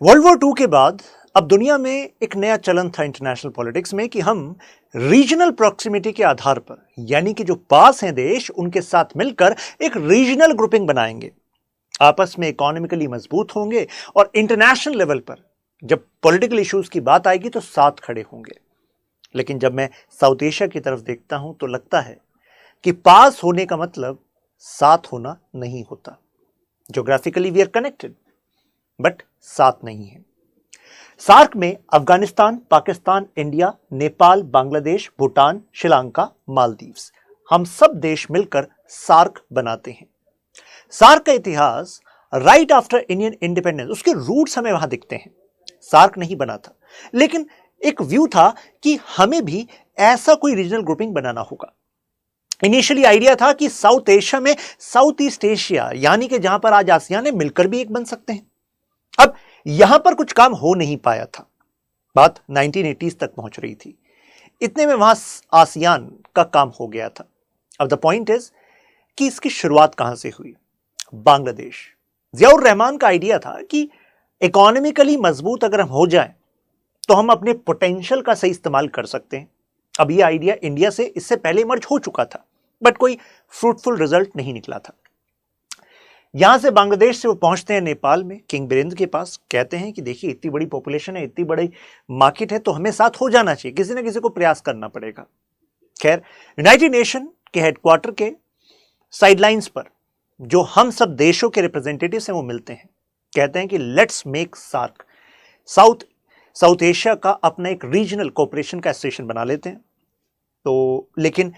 World war to के बाद अब दुनिया में एक नया चलन था इंटरनेशनल पॉलिटिक्स में कि हम रीजनल प्रॉक्सिमिटी के आधार पर, यानी कि जो पास हैं देश, उनके साथ मिलकर एक रीजनल ग्रुपिंग बनाएंगे, आपस में इकोनॉमिकली मजबूत होंगे और इंटरनेशनल लेवल पर जब पॉलिटिकल इश्यूज की बात आएगी तो साथ खड़े होंगे। लेकिन जब मैं साउथ एशिया की तरफ देखता हूं तो लगता है कि पास होने का मतलब साथ होना नहीं होता। Geographically we are connected but साथ नहीं है। सार्क में अफगानिस्तान, पाकिस्तान, इंडिया, नेपाल, बांग्लादेश, भूटान, श्रीलंका, मालदीव्स, हम सब देश मिलकर सार्क बनाते हैं। सार्क का इतिहास राइट आफ्टर इंडियन इंडिपेंडेंस, उसके रूट्स हमें वहां दिखते हैं। सार्क नहीं बना था, लेकिन एक व्यू था कि हमें भी ऐसा कोई रीजनल ग्रुपिंग बनाना होगा। इनिशियली आइडिया था कि साउथ एशिया में साउथ ईस्ट एशिया, यानी कि जहां पर आज आसियान है, मिलकर भी एक बन सकते हैं। अब यहां पर कुछ काम हो नहीं पाया था, बात 1980s तक पहुंच रही थी। इतने में वहां आसियान का काम हो गया था। अब द पॉइंट इज कि इसकी शुरुआत कहां से हुई? बांग्लादेश। जियाउर रहमान का आइडिया था कि इकोनॉमिकली मजबूत अगर हम हो जाएं तो हम अपने पोटेंशियल का सही इस्तेमाल कर सकते हैं। अब यह आइडिया इंडिया से इससे पहले इमर्ज हो चुका था, बट कोई फ्रूटफुल रिजल्ट नहीं निकला था। यहां से बांग्लादेश से वो पहुंचते हैं नेपाल में, किंग बिरेंद्र के पास। कहते हैं कि देखिए, इतनी बड़ी पॉपुलेशन है, इतनी बड़ी मार्केट है, तो हमें साथ हो जाना चाहिए, किसी ना किसी को प्रयास करना पड़ेगा। खैर, यूनाइटेड नेशन के हेडक्वार्टर के साइडलाइंस पर जो हम सब देशों के रिप्रेजेंटेटिव्स हैं वो मिलते हैं। कहते हैं कि let's make SAARC, South Asia का अपना एक रीजनल कोऑपरेशन का एसोसिएशन बना लेते हैं। तो लेकिन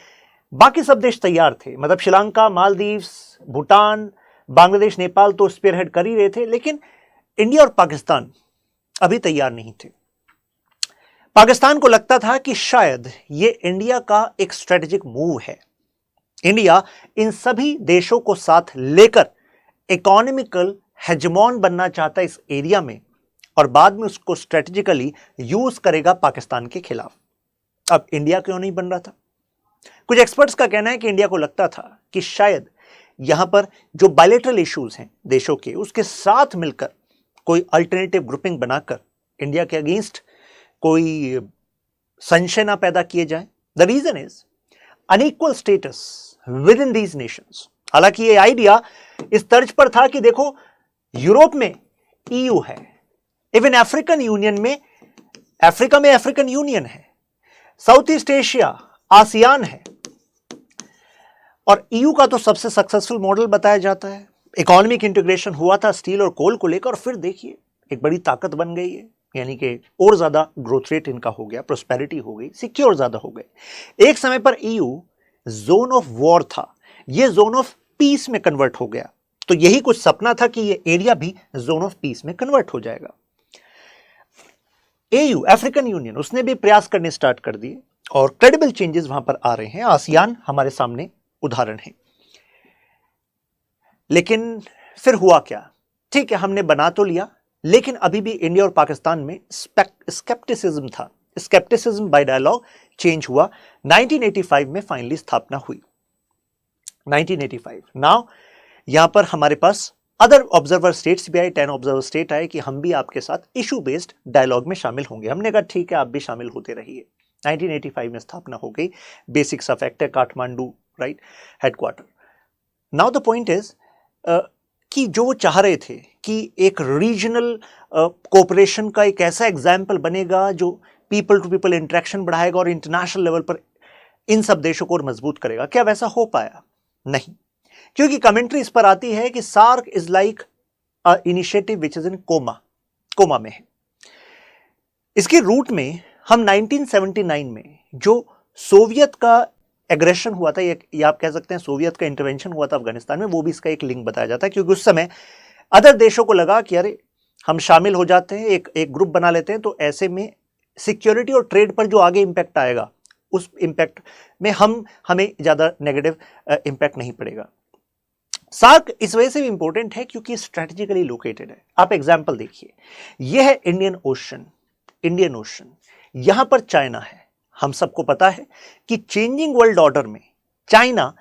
बाकी सब देश तैयार थे, मतलब श्रीलंका, मालदीव्स, भूटान, बांग्लादेश, नेपाल तो स्पीयरहेड कर ही रहे थे, लेकिन इंडिया और पाकिस्तान अभी तैयार नहीं थे। पाकिस्तान को लगता था कि शायद ये इंडिया का एक स्ट्रेटेजिक मूव है। इंडिया इन सभी देशों को साथ लेकर इकोनॉमिकल हेजमॉन बनना चाहता है इस एरिया में, और बाद में उसको स्ट्रेटेजिकली यूज करेगा पाकिस्तान के खिलाफ। अब इंडिया क्यों नहीं बन रहा था? कुछ एक्सपर्ट्स का कहना है कि इंडिया को लगता था कि शायद यहां पर जो बायलैटरल इश्यूज हैं देशों के, उसके साथ मिलकर कोई अल्टरनेटिव ग्रुपिंग बनाकर इंडिया के अगेंस्ट कोई संशय ना पैदा किए जाए। The reason is unequal status within these nations. हालांकि ये आइडिया इस तर्ज पर था कि देखो, यूरोप में ईयू है, इवन अफ्रीकन यूनियन में, अफ्रीका में अफ्रीकन यूनियन है, साउथ ईस्ट एशिया आसियान है, और ईयू का तो सबसे सक्सेसफुल मॉडल बताया जाता है। इकोनॉमिक इंटीग्रेशन हुआ था स्टील और कोल को लेकर, और फिर देखिए एक बड़ी ताकत बन गई है, यानी कि और ज्यादा ग्रोथ रेट इनका हो गया, प्रोस्पेरिटी हो गई, सिक्योर ज्यादा हो गए। एक समय पर ईयू जोन ऑफ वॉर था, यह जोन ऑफ पीस में कन्वर्ट हो गया। तो यही कुछ सपना था कि यह एरिया भी जोन ऑफ पीस में कन्वर्ट हो जाएगा। एयू, अफ्रीकन यूनियन, उसने भी प्रयास करने स्टार्ट कर दिए और क्रेडिबल चेंजेस वहां पर आ रहे हैं। आसियान हमारे सामने उदाहरण है। लेकिन फिर हुआ क्या? ठीक है, हमने बना तो लिया, लेकिन अभी भी इंडिया और पाकिस्तान में स्केप्टिसिज्म था। स्केप्टिसिज्म बाय डायलॉग चेंज हुआ। 1985 में फाइनली स्थापना हुई। 1985 नाउ यहां पर हमारे पास अदर ऑब्जर्वर स्टेट्स भी आए, 10 ऑब्जर्वर स्टेट आए कि हम भी आपके साथ इशू बेस्ड डायलॉग में शामिल होंगे। हमने कहा ठीक है, आप भी शामिल होते रहिए। 1985 में स्थापना हो गई। बेसिक्स ऑफ एक्ट है, Kathmandu, right, headquarter. Now the point is कि जो वो चाह रहे थे कि एक रीजनल कोऑपरेशन का एक ऐसा एग्जाम्पल बनेगा जो पीपल टू पीपल इंटरेक्शन बढ़ाएगा और इंटरनेशनल लेवल पर इन सब देशों को और मजबूत करेगा। क्या वैसा हो पाया? नहीं, क्योंकि कमेंट्री इस पर आती है कि SAARC is like a initiative which is in coma में है। इसके रूट में हम 1979 में जो सोवियत का एग्रेशन हुआ था, या आप कह सकते हैं सोवियत का इंटरवेंशन हुआ था अफगानिस्तान में, वो भी इसका एक लिंक बताया जाता है। क्योंकि उस समय अदर देशों को लगा कि अरे हम शामिल हो जाते हैं, एक ग्रुप बना लेते हैं, तो ऐसे में सिक्योरिटी और ट्रेड पर जो आगे इंपैक्ट आएगा, उस इंपैक्ट में हमें ज्यादा नेगेटिव इंपैक्ट नहीं पड़ेगा। सार्क इस वजह से भी इंपॉर्टेंट है क्योंकि स्ट्रेटेजिकली लोकेटेड है। आप एग्जाम्पल देखिए, यह है इंडियन ओशन, यहां पर चाइना है। हम सबको पता है कि चेंजिंग वर्ल्ड ऑर्डर में चाइना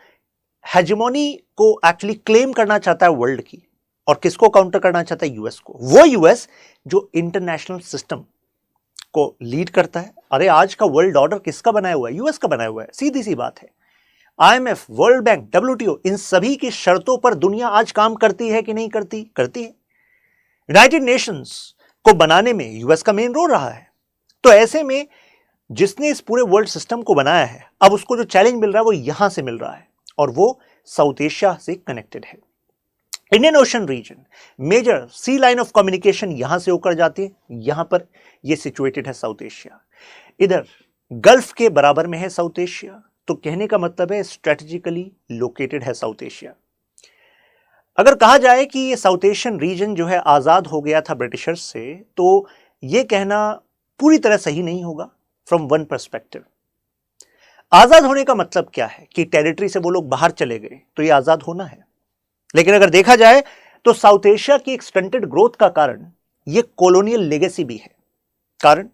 हेजेमोनी को एक्चुअली क्लेम करना चाहता है वर्ल्ड की। और किसको काउंटर करना चाहता है? यूएस को। वो यूएस जो इंटरनेशनल सिस्टम को लीड करता है। अरे आज का वर्ल्ड ऑर्डर किसका बनाया हुआ है? यूएस का बनाया हुआ है, सीधी सी बात है। आईएमएफ, वर्ल्ड बैंक, डब्ल्यूटीओ, इन सभी की शर्तों पर दुनिया आज काम करती है कि नहीं करती? करती है। यूनाइटेड नेशंस को बनाने में यूएस का मेन रोल रहा है। तो ऐसे में जिसने इस पूरे वर्ल्ड सिस्टम को बनाया है, अब उसको जो चैलेंज मिल रहा है वो यहां से मिल रहा है, और वो साउथ एशिया से कनेक्टेड है। Indian Ocean region, major sea line of communication यहां से होकर जाती है, यहां पर ये सिचुएटेड है साउथ एशिया। इधर गल्फ के बराबर में है साउथ एशिया, तो कहने का मतलब है स्ट्रेटेजिकली लोकेटेड है साउथ एशिया। अगर कहा जाए कि ये साउथ एशियन रीजन जो है आजाद हो गया था ब्रिटिशर्स से, तो ये कहना पूरी तरह सही नहीं होगा फ्रॉम वन पर्सपेक्टिव। आजाद होने का मतलब क्या है कि टेरिटरी से वो लोग बाहर चले गए, तो ये आजाद होना है। लेकिन अगर देखा जाए तो साउथ एशिया की एक स्टंटेड ग्रोथ का कारण ये कॉलोनियल लेगेसी भी है। कारण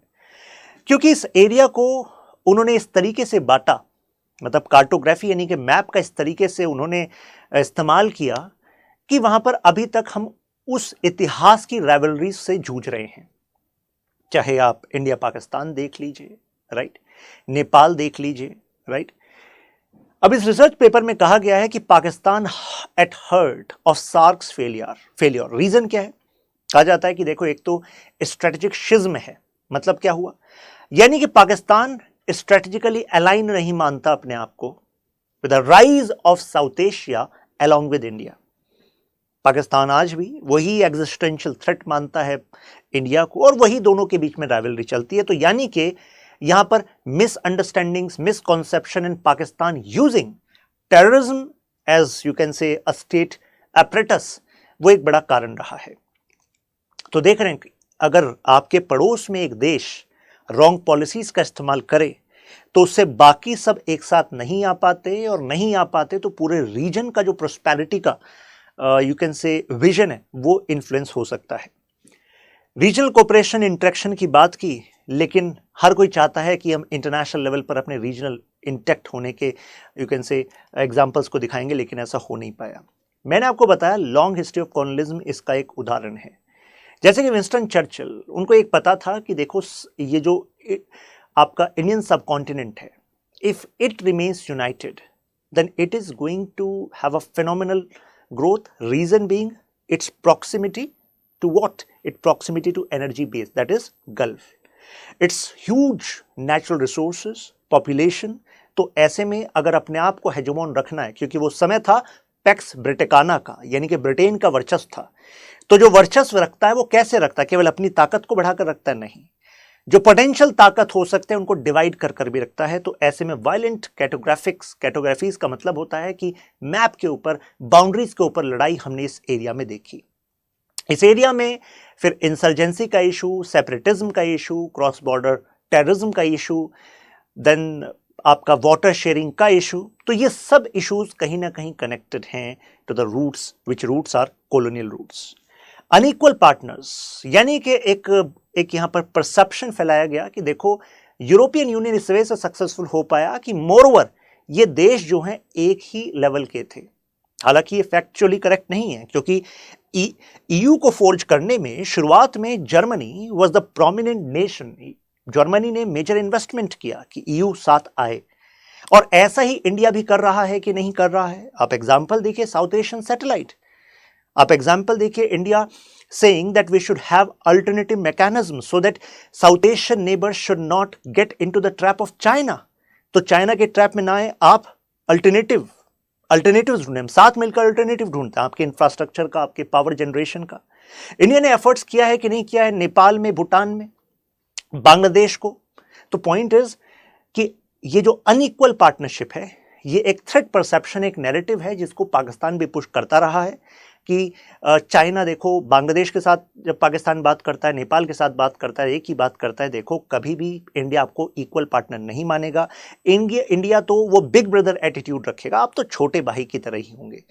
क्योंकि इस एरिया को उन्होंने इस तरीके से बांटा, मतलब कार्टोग्राफी यानी कि मैप का इस तरीके से उन्होंने इस्तेमाल किया कि वहां पर अभी तक हम उस इतिहास की राइवलरीज से जूझ रहे हैं। चाहे आप इंडिया पाकिस्तान देख लीजिए, राइट, नेपाल देख लीजिए, राइट। अब इस रिसर्च पेपर में कहा गया है कि Pakistan at heart of SAARC's failure. Reason क्या है? कहा जाता है कि देखो, एक तो स्ट्रेटेजिक शिज्म है। मतलब क्या हुआ? यानी कि पाकिस्तान स्ट्रेटेजिकली अलाइन नहीं मानता अपने आप को with the rise of south Asia along with India. Pakistan आज भी वही एग्जिस्टेंशियल थ्रेट मानता है इंडिया को, और वही दोनों के बीच में राइवलरी चलती है। तो यानी कि यहां पर misunderstandings, misconception in Pakistan using terrorism as you can say a state apparatus, वो एक बड़ा कारण रहा है। तो देख रहे हैं कि अगर आपके पड़ोस में एक देश रॉन्ग पॉलिसीज का इस्तेमाल करे तो उससे बाकी सब एक साथ नहीं आ पाते, और नहीं आ पाते तो पूरे रीजन का जो प्रोस्पेरिटी का यू कैन से विजन है वो इन्फ्लुएंस हो सकता है। रीजनल कोऑपरेशन इंटरेक्शन की बात की, लेकिन हर कोई चाहता है कि हम इंटरनेशनल लेवल पर अपने रीजनल इंटैक्ट होने के यू कैन से एग्जांपल्स को दिखाएंगे, लेकिन ऐसा हो नहीं पाया। मैंने आपको बताया लॉन्ग हिस्ट्री ऑफ कॉलोनियलिज्म इसका एक उदाहरण है। जैसे कि विंस्टन चर्चिल, उनको एक पता था कि देखो, ये जो आपका इंडियन सब कॉन्टिनेंट है, if it remains united then it is going to have a phenomenal growth, reason being its proximity to what? Its proximity to energy base, that is Gulf. Its huge natural resources, population. तो ऐसे में अगर अपने आप को हेजेमोन रखना है, क्योंकि वो समय था पैक्स ब्रिटेकाना का, यानी कि ब्रिटेन का वर्चस्व था, तो जो वर्चस्व रखता है वो कैसे रखता है? केवल अपनी ताकत को बढ़ाकर रखता है? नहीं, जो पोटेंशियल ताकत हो सकते हैं उनको डिवाइड कर कर भी रखता है। तो ऐसे में वायलेंट कैटोग्राफीज का मतलब होता है कि मैप के ऊपर, बाउंड्रीज के ऊपर लड़ाई हमने इस एरिया में देखी। इस एरिया में फिर इंसर्जेंसी का इशू, सेपरेटिज्म का इशू, क्रॉस बॉर्डर टेररिज्म का इशू, देन आपका वाटर शेयरिंग का इशू। तो ये सब इश्यूज कहीं ना कहीं कनेक्टेड हैं to the roots, which roots are colonial roots. Unequal partners, यानी कि एक यहां पर परसेप्शन फैलाया गया कि देखो, यूरोपियन यूनियन इस वजह से सक्सेसफुल हो पाया कि मोरओवर ये देश जो हैं एक ही लेवल के थे। हालांकि ये फैक्चुअली करेक्ट नहीं है, क्योंकि ईयू को फोर्ज करने में शुरुआत में Germany was the prominent nation. Germany ने मेजर इन्वेस्टमेंट किया कि ईयू साथ आए, और ऐसा ही इंडिया भी कर रहा है कि नहीं कर रहा है? आप एग्जाम्पल देखिए साउथ एशियन सैटेलाइट, आप एग्जाम्पल देखिए India saying that we should have alternative mechanisms so that South Asian neighbors should not get into the trap of China. तो चाइना के ट्रैप में ना आए, आप अल्टरनेटिव्स ढूंढें, हम साथ मिलकर अल्टरनेटिव ढूंढते हैं, आपके इंफ्रास्ट्रक्चर का, आपके पावर जनरेशन का। इंडिया ने एफर्ट्स किया है कि नहीं किया है? नेपाल में, भूटान में, बांग्लादेश को। तो पॉइंट इज कि ये जो अनइक्वल पार्टनरशिप है, ये एक थ्रेट परसेप्शन, एक नैरेटिव है जिसको पाकिस्तान भी पुश करता रहा है कि चाइना, देखो, बांग्लादेश के साथ जब पाकिस्तान बात करता है, नेपाल के साथ बात करता है, एक ही बात करता है, देखो कभी भी इंडिया आपको इक्वल पार्टनर नहीं मानेगा। इंडिया तो वो बिग ब्रदर एटीट्यूड रखेगा, आप तो छोटे भाई की तरह ही होंगे।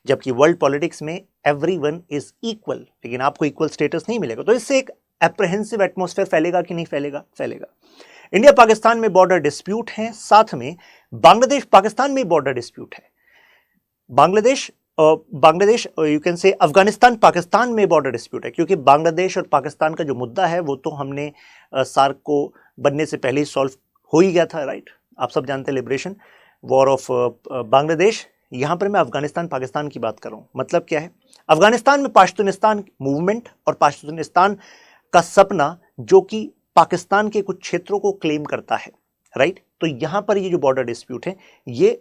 जबकि वर्ल्ड पॉलिटिक्स में एवरीवन इज इक्वल, लेकिन आपको इक्वल स्टेटस नहीं मिलेगा। तो इससे एक एप्रहेंसिव एटमॉस्फेयर फैलेगा कि नहीं फैलेगा? फैलेगा। इंडिया पाकिस्तान में बॉर्डर डिस्प्यूट है, साथ में बांग्लादेश पाकिस्तान में बॉर्डर डिस्प्यूट है। बांग्लादेश बांग्लादेश, यू कैन से अफगानिस्तान पाकिस्तान में बॉर्डर डिस्प्यूट है, क्योंकि बांग्लादेश और पाकिस्तान का जो मुद्दा है वो तो हमने सार्क को बनने से पहले ही सॉल्व हो ही गया था, राइट। आप सब जानते हैं लिबरेशन वॉर ऑफ बांग्लादेश। यहाँ पर मैं अफगानिस्तान पाकिस्तान की बात कर रहा हूँ। मतलब क्या है, अफगानिस्तान में पाश्तूनिस्तान मूवमेंट और पाश्तूनिस्तान का सपना जो कि पाकिस्तान के कुछ क्षेत्रों को क्लेम करता है, राइट। तो यहाँ पर ये जो बॉर्डर डिस्प्यूट है ये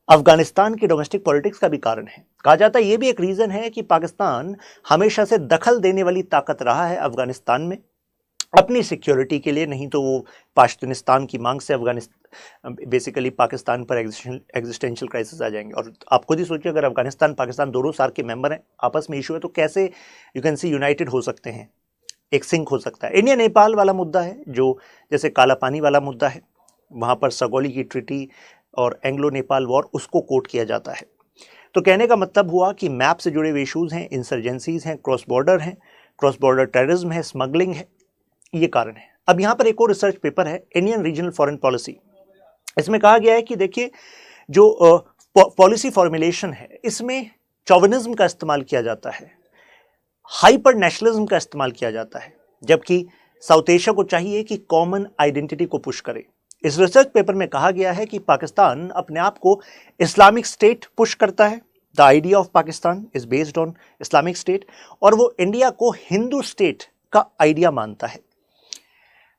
अफगानिस्तान की डोमेस्टिक पॉलिटिक्स का भी कारण है। कहा जाता है ये भी एक रीजन है कि पाकिस्तान हमेशा से दखल देने वाली ताकत रहा है अफगानिस्तान में अपनी सिक्योरिटी के लिए, नहीं तो वो पाश्तूनिस्तान की मांग से अफगानिस्तान बेसिकली पाकिस्तान पर एग्जिस्टेंशियल क्राइसिस आ जाएंगे। और आप खुद ही सोचिए, अगर अफगानिस्तान पाकिस्तान दोनों सार्क के मेंबर हैं, आपस में इशू है, तो कैसे यू कैन सी यूनाइटेड हो सकते हैं, एक सिंक हो सकता है। इंडिया नेपाल वाला मुद्दा है, जो जैसे काला पानी वाला मुद्दा है, वहाँ पर सगौली की ट्रीटी और एंग्लो नेपाल वॉर उसको कोट किया जाता है। तो कहने का मतलब हुआ कि मैप से जुड़े हुए इशूज़ हैं, इंसर्जेंसीज हैं, क्रॉस बॉर्डर टेररिज्म है, स्मगलिंग है, ये कारण है। अब यहाँ पर एक और रिसर्च पेपर है, इंडियन रीजनल फॉरेन पॉलिसी। इसमें कहा गया है कि देखिए जो पॉलिसी फॉर्मुलेशन है इसमें चौविनिज्म का इस्तेमाल किया जाता है, हाइपर नेशनलिज्म का इस्तेमाल किया जाता है, जबकि साउथ एशिया को चाहिए कि कॉमन आइडेंटिटी को पुश करे। इस रिसर्च पेपर में कहा गया है कि पाकिस्तान अपने आप को इस्लामिक स्टेट पुश करता है, the idea of Pakistan is based on Islamic state, और वो इंडिया को हिंदू स्टेट का आइडिया मानता है।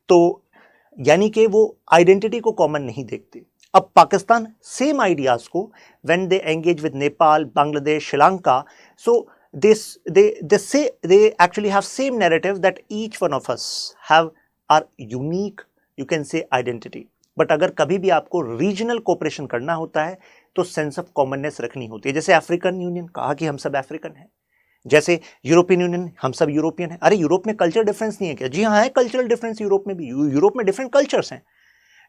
तो यानी कि वो आइडेंटिटी को कॉमन नहीं देखते। अब पाकिस्तान सेम आइडियाज को when they engage with Nepal, Bangladesh, Sri Lanka, so they actually have same narrative that each one of us have our unique, you can say, identity. But अगर कभी भी आपको रीजनल कोऑपरेशन करना होता है तो सेंस ऑफ कॉमननेस रखनी होती है। जैसे अफ्रीकन यूनियन, कहा कि हम सब अफ्रीकन हैं। जैसे यूरोपियन यूनियन, हम सब यूरोपियन हैं। अरे यूरोप में कल्चर डिफरेंस नहीं है क्या? जी हाँ है कल्चरल डिफरेंस यूरोप में भी, यूरोप में डिफरेंट कल्चर्स हैं।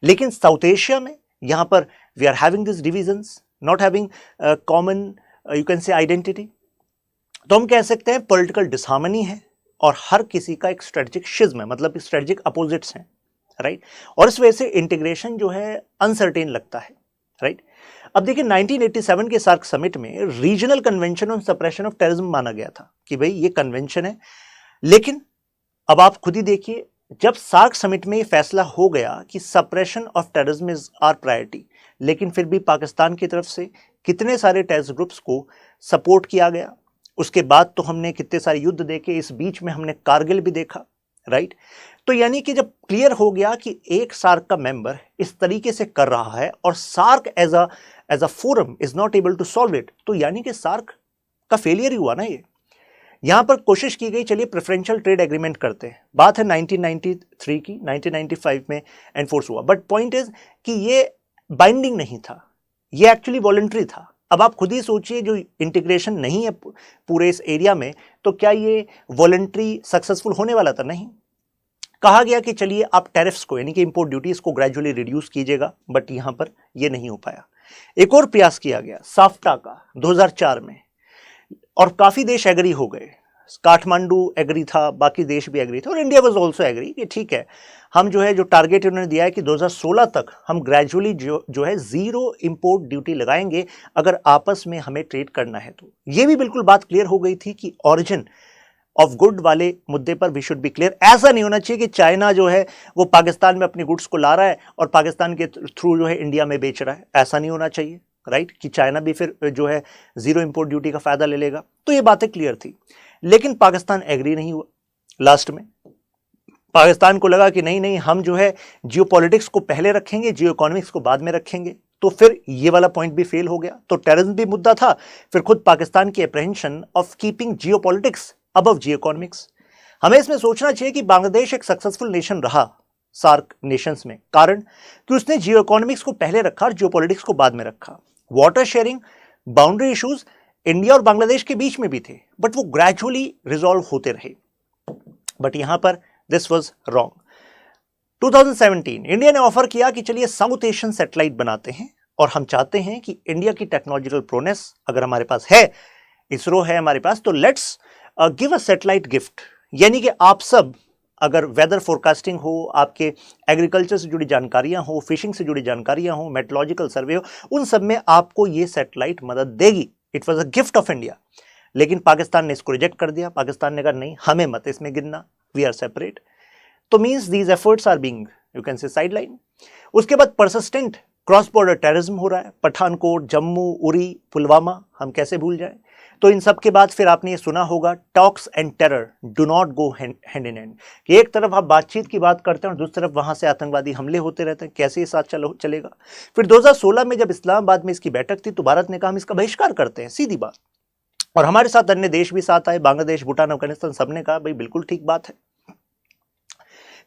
लेकिन साउथ एशिया में यहाँ पर we are having this divisions, not having common you can say identity. तो हम कह सकते हैं पॉलिटिकल डिसहार्मनी है और हर किसी का एक स्ट्रेटेजिक शिज्म है, मतलब स्ट्रेटेजिक अपोजिट्स हैं, राइट। और इस वजह से इंटीग्रेशन जो है अनसर्टेन लगता है, राइट। अब देखिए 1987 के सार्क समिट में regional convention on suppression of terrorism माना गया था कि भाई ये कन्वेंशन है। लेकिन अब आप खुद ही देखिए, जब सार्क समिट में ये फैसला हो गया कि suppression of terrorism is our priority, लेकिन फिर भी पाकिस्तान की तरफ से कितने सारे टेररिस्ट ग्रुप्स को सपोर्ट किया गया। उसके बाद तो हमने कितने सारे युद्ध देखे, इस बीच में हमने कारगिल भी देखा, राइट। तो यानी कि जब क्लियर हो गया कि एक सार्क का मेंबर इस तरीके से कर रहा है और SAARC as a forum is not able to solve it, तो यानी कि सार्क का फेलियर ही हुआ ना। ये यहां पर कोशिश की गई, चलिए प्रेफरेंशियल ट्रेड एग्रीमेंट करते हैं, बात है 1993 की, 1995 में एनफोर्स हुआ। बट पॉइंट इज कि ये बाइंडिंग नहीं था, ये एक्चुअली वॉलंटरी था। अब आप खुद ही सोचिए, जो इंटीग्रेशन नहीं है पूरे इस एरिया में, तो क्या ये वॉलंटरी सक्सेसफुल होने वाला था? नहीं। कहा गया कि चलिए आप टैरिफ्स को, यानी कि इंपोर्ट ड्यूटीज को ग्रेजुअली रिड्यूस कीजिएगा, बट यहां पर ये नहीं हो पाया। एक और प्रयास किया गया साफ्टा का 2004 में, और काफी देश एग्री हो गए। काठमांडू एग्री था, बाकी देश भी एग्री थे, और इंडिया वाज आल्सो एग्री कि ठीक है, हम जो टारगेट उन्होंने दिया है कि 2016 तक हम ग्रेजुअली जो है जीरो इंपोर्ट ड्यूटी लगाएंगे अगर आपस में हमें ट्रेड करना है। तो ये भी बिल्कुल बात क्लियर हो गई थी कि ओरिजिन ऑफ गुड वाले मुद्दे पर वी शुड बी क्लियर। ऐसा नहीं होना चाहिए कि चाइना जो है वो पाकिस्तान में अपनी गुड्स को ला रहा है और पाकिस्तान के थ्रू जो है इंडिया में बेच रहा है। ऐसा नहीं होना चाहिए, राइट, कि चाइना भी फिर जो है जीरो इंपोर्ट ड्यूटी का फायदा ले लेगा। तो ये बातें क्लियर थी, लेकिन पाकिस्तान एग्री नहीं हुआ। लास्ट में पाकिस्तान को लगा कि नहीं नहीं, हम जो है जियोपॉलिटिक्स को पहले रखेंगे, जियो इकोनॉमिक्स को बाद में रखेंगे। तो फिर ये वाला पॉइंट भी फेल हो गया। तो टेररिज्म भी मुद्दा था, फिर खुद पाकिस्तान की apprehension of keeping geopolitics above geo economics. हमें इसमें सोचना चाहिए कि बांग्लादेश एक सक्सेसफुल नेशन रहा सार्क नेशंस में, कारण कि उसने जियो इकोनॉमिक्स को पहले रखा और जियोपॉलिटिक्स को बाद में रखा। Water sharing, boundary issues India और बांग्लादेश के बीच में भी थे, बट वो ग्रेजुअली रिजॉल्व होते रहे। बट यहां पर दिस वाज रॉन्ग। 2017 इंडिया ने ऑफर किया कि चलिए साउथ एशियन सैटेलाइट बनाते हैं, और हम चाहते हैं कि इंडिया की टेक्नोलॉजिकल प्रोनेस अगर हमारे पास है, इसरो है हमारे पास, तो let's give a satellite gift. यानी कि आप सब अगर वेदर फोरकास्टिंग हो, आपके एग्रीकल्चर से जुड़ी जानकारियां हो, फिशिंग से जुड़ी जानकारियां हो, मेट्रोलॉजिकल सर्वे हो, उन सब में आपको ये सैटेलाइट मदद देगी। It was a gift of India. लेकिन पाकिस्तान ने इसको रिजेक्ट कर दिया। पाकिस्तान ने कहा नहीं, हमें मत इसमें गिनना, वी आर सेपरेट। तो means these efforts are being you can say sideline. उसके बाद परसिस्टेंट क्रॉस बॉर्डर टेररिज्म हो रहा है, पठानकोट, जम्मू, उरी, पुलवामा, हम कैसे भूल जाएं। तो इन सब के बाद फिर आपने ये सुना होगा, talks and terror do not go hand in hand, कि एक तरफ आप बातचीत की बात करते हैं और दूसरी तरफ वहां से आतंकवादी हमले होते रहते हैं, कैसे ये साथ चलेगा। फिर 2016 में जब इस्लामाबाद में इसकी बैठक थी तो भारत ने कहा हम इसका बहिष्कार करते हैं, सीधी बात। और हमारे साथ अन्य देश भी साथ आए, बांग्लादेश, भूटान, अफगानिस्तान, सबने कहा भाई बिल्कुल ठीक बात है।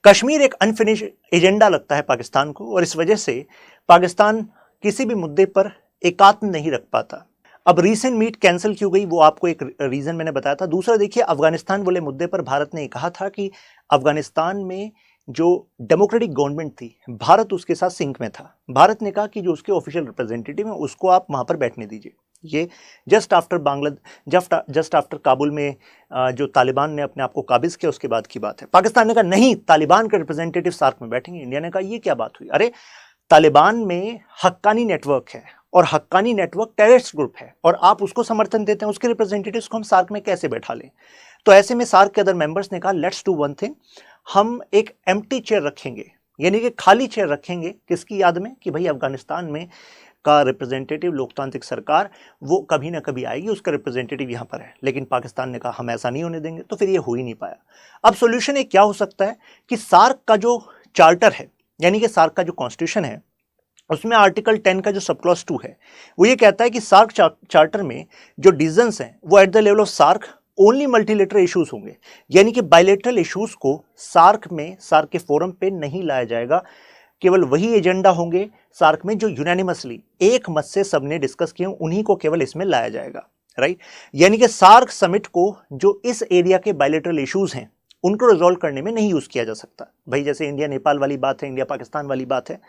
कश्मीर एक अनफिनिश एजेंडा लगता है पाकिस्तान को, और इस वजह से पाकिस्तान किसी भी मुद्दे पर एकात्म नहीं रख पाता। अब रीसेंट मीट कैंसिल क्यों गई, वो आपको एक रीजन मैंने बताया था। दूसरा देखिए, अफगानिस्तान वाले मुद्दे पर भारत ने कहा था कि अफगानिस्तान में जो डेमोक्रेटिक गवर्नमेंट थी, भारत उसके साथ सिंक में था। भारत ने कहा कि जो उसके ऑफिशियल रिप्रेजेंटेटिव है उसको आप वहां पर बैठने दीजिए। ये जस्ट आफ्टर काबुल में जो तालिबान ने अपने आप को काबिज किया उसके बाद की बात है। पाकिस्तान ने कहा नहीं, तालिबान के रिप्रेजेंटेटिव सार्क में बैठेंगे। इंडिया ने कहा ये क्या बात हुई, अरे तालिबान में हक्कानी नेटवर्क है और हक्कानी नेटवर्क टेररिस्ट ग्रुप है और आप उसको समर्थन देते हैं, उसके रिप्रेजेंटेटिव्स को हम सार्क में कैसे बैठा लें। तो ऐसे में सार्क के अदर मेंबर्स ने कहा लेट्स डू वन थिंग, हम एक एम्प्टी चेयर रखेंगे, यानी कि खाली चेयर रखेंगे, किसकी याद में, कि भाई अफगानिस्तान में का रिप्रेजेंटेटिव लोकतांत्रिक सरकार वो कभी ना कभी आएगी, उसका रिप्रेजेंटेटिव यहाँ पर है। लेकिन पाकिस्तान ने कहा हम ऐसा नहीं होने देंगे, तो फिर ये हो ही नहीं पाया। अब सोल्यूशन एक क्या हो सकता है कि सार्क का जो चार्टर है, यानी कि सार्क का जो कॉन्स्टिट्यूशन है, उसमें आर्टिकल 10 का जो सब क्लॉज 2 है वो ये कहता है कि सार्क चार्टर में जो डिसीजंस हैं वो at the level of SAARC only multilateral issues होंगे, यानी कि बायलेटरल इश्यूज को सार्क के फोरम पे नहीं लाया जाएगा। केवल वही एजेंडा होंगे सार्क में जो यूनानिमसली एक मत से सबने डिस्कस किए, उन्हीं को केवल इसमें लाया जाएगा, राइट। यानी कि सार्क समिट को जो इस एरिया के बायलेटरल इश्यूज हैं उनको रिजॉल्व करने में नहीं यूज किया जा सकता। भाई जैसे इंडिया नेपाल वाली बात है, इंडिया पाकिस्तान वाली बात है,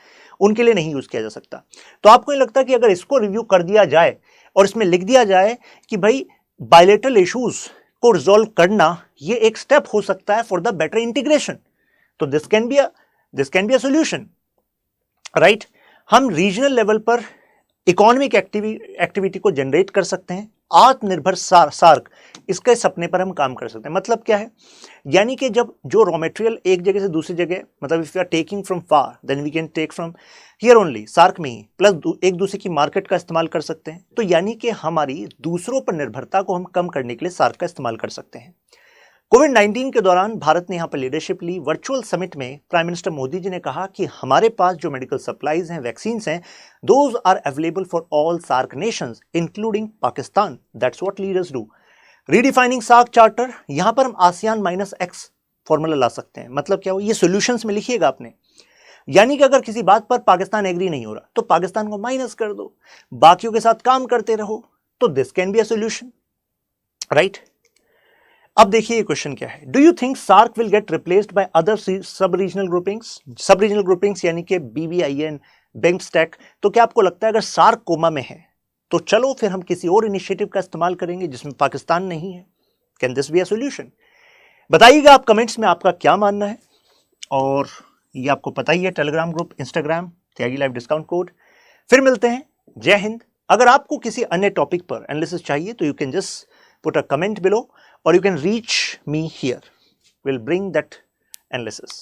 उनके लिए नहीं यूज किया जा सकता। तो आपको ये लगता है कि अगर इसको रिव्यू कर दिया जाए और इसमें लिख दिया जाए कि भाई बायलेटरल इश्यूज को रिजॉल्व करना ये एक स्टेप हो सकता है फॉर द बेटर इंटीग्रेशन, तो this can be a solution, right. हम रीजनल लेवल पर इकोनॉमिक एक्टिविटी को जनरेट कर सकते हैं, आत्मनिर्भर सार्क, इसके सपने पर हम काम कर सकते हैं। मतलब क्या है, यानी कि जब जो रॉ मटेरियल एक जगह से दूसरी जगह, मतलब if you are taking from far then we can take from here only, SAARC में ही, प्लस एक दूसरे की मार्केट का इस्तेमाल कर सकते हैं। तो यानी कि हमारी दूसरों पर निर्भरता को हम कम करने के लिए सार्क का इस्तेमाल कर सकते हैं। कोविड-19 के दौरान भारत ने यहाँ पर लीडरशिप ली। वर्चुअल समिट में प्राइम मिनिस्टर मोदी जी ने कहा कि हमारे पास जो मेडिकल सप्लाईज हैं, वैक्सीन्स हैं, those are available for all SAARC nations including Pakistan. That's what leaders do. Redefining SAARC charter, यहां पर हम ASEAN -X फॉर्मूला ला सकते हैं। मतलब क्या हो, ये सॉल्यूशंस में लिखिएगा आपने, यानी कि अगर किसी बात पर पाकिस्तान एग्री नहीं हो रहा तो पाकिस्तान को माइनस कर दो, बाकियों के साथ काम करते रहो, तो this can be a solution, right. अब देखिए ये क्वेश्चन क्या है, do you think SAARC will get replaced by other sub regional groupings यानी कि BBIN, BIMSTEC। तो क्या आपको लगता है अगर सार्क कोमा में है तो चलो फिर हम किसी और इनिशिएटिव का इस्तेमाल करेंगे जिसमें पाकिस्तान नहीं है? Can this B a solution? बताइएगा आप कमेंट्स में आपका क्या मानना है। और ये आपको पता ही है, टेलीग्राम ग्रुप, इंस्टाग्राम, त्यागी लाइव डिस्काउंट कोड। फिर मिलते हैं, जय हिंद। अगर आपको किसी अन्य टॉपिक पर एनालिसिस चाहिए तो you can just put a comment below or you can reach me here. We'll bring that analysis.